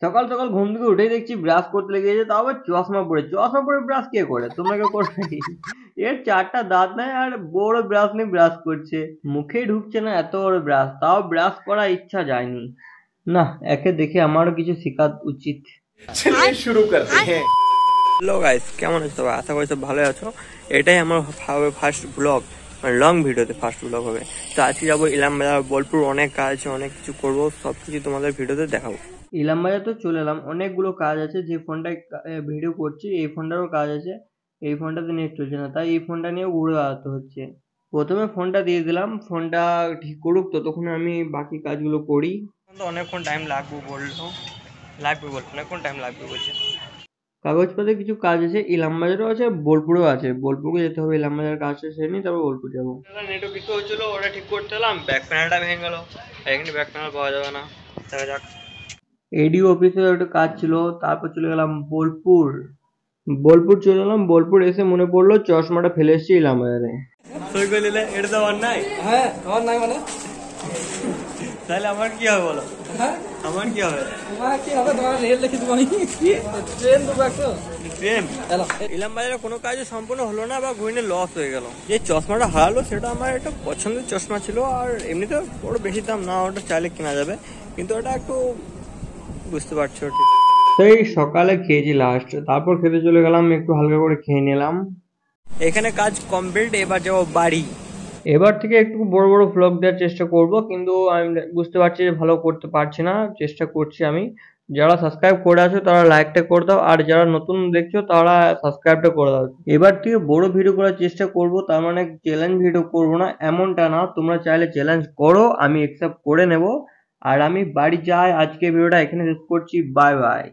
সকাল সকাল ঘুম থেকে উঠেই দেখছি ব্রাশ করতে লেগে গেছে, তাও আবার চশমা পরে ব্রাশ কে করে? তোমরা কেউ করবে? এর চারটা দাঁত নাই আর বড় ব্রাশ নিয়ে ব্রাশ করছে, মুখেই ঢুকছে না এত বড় ব্রাশ, তাও ব্রাশ করার ইচ্ছা যায়নি। না, একে দেখে আমারও কিছু শেখা উচিত। चलिए शुरू करते हैं। হ্যালো গাইস, কেমন আছো? তবে আশা করি সব ভালো আছো। এটাই আমার ফার্স্ট ব্লগ, মানে লং ভিডিওতে ফার্স্ট ব্লগ হবে। তো আজকে যাবো ইলামবাজার, বোলপুর, অনেক কাজ আছে, অনেক কিছু করবো, সবকিছু তোমাদের ভিডিওতে দেখাবো। ইলামবাজার তো চলে এলাম, অনেকগুলো কাজ আছে। যে ফোনটায় ভিডিও করছি এই ফোনটারও কাজ আছে, এই ফোনটাতে নেট চলছে না, তাই এই ফোনটা নিয়েও ঘুরে বেড়াতে হচ্ছে। প্রথমে ফোনটা দিয়ে দিলাম, ফোনটা ঠিক করুক, ততক্ষণ আমি বাকি কাজগুলো করি। অনেকক্ষণ টাইম লাগবে বললো, অনেকক্ষণ টাইম লাগবে বলছে। কাগজপত্রে কিছু কাজ আছে, ইলামবাজারও আছে, বোলপুরেও আছে। বোলপুরকে যেতে হবে, ইলামবাজার কাজটা সেরে নিই, তারপর বোলপুর যাবো। নেটও কিছু হচ্ছিল, ওটা ঠিক করতে এলাম, ব্যাক প্যানেলটা ভেঙে গেল, এখানে ব্যাক প্যানেল পাওয়া যাবে না। দেখা যাক। এডিও অফিসে একটু কাজ ছিল, তারপর চলে গেলাম বোলপুর। বোলপুর চলে এলাম, বোলপুর এসে মনে পড়লো চশমাটা ফেলে এসেছি ইলামবাজারে। সই করে নিলে এটা তো অন্যায়। হ্যাঁ তোমার নাই মানে তাহলে আমার কি হবে বলো? হ্যাঁ আমার কি হবে? তোমার কি হবে? তোমার রেল লিখে দেবো আমি, ট্রেন দেবো একটা ট্রেন। ইলামবাজারে কোনো কাজই সম্পূর্ণ হলো না বা ঘুরিয়ে লস হয়ে গেল। যে চশমাটা হারালো সেটা আমার একটা পছন্দের চশমা ছিল, আর এমনিতে বড় বেশি দাম না, ওটা চাইলে কেনা যাবে, কিন্তু ওটা একটু বুঝতে পারছো ঠিক। সেই সকালে খেয়েছি লাস্ট, তারপর খেতে চলে গেলাম, একটু হালকা করে খেয়ে নিলাম। এখানে কাজ কমপ্লিট, এবার যাবো বাড়ি। এবার থেকে একটু বড় বড় ভ্লগ দেওয়ার চেষ্টা করব, কিন্তু আমি বুঝতে পারছি যে ভালো করতে পারছি না, চেষ্টা করছি আমি। যারা সাবস্ক্রাইব করে আছো তারা লাইকটা করে দাও, আর যারা নতুন দেখছো তারা সাবস্ক্রাইবটা করে দাও। এবার থেকে বড় ভিডিও করার চেষ্টা করব, তার মানে চ্যালেঞ্জ ভিডিও করব না এমনটা না, তোমরা চাইলে চ্যালেঞ্জ করো, আমি অ্যাকসেপ্ট করে নেব। আর আমি বাড়ি যাই, আজকে ভিডিওটা এখানে শেষ করছি, বাই বাই।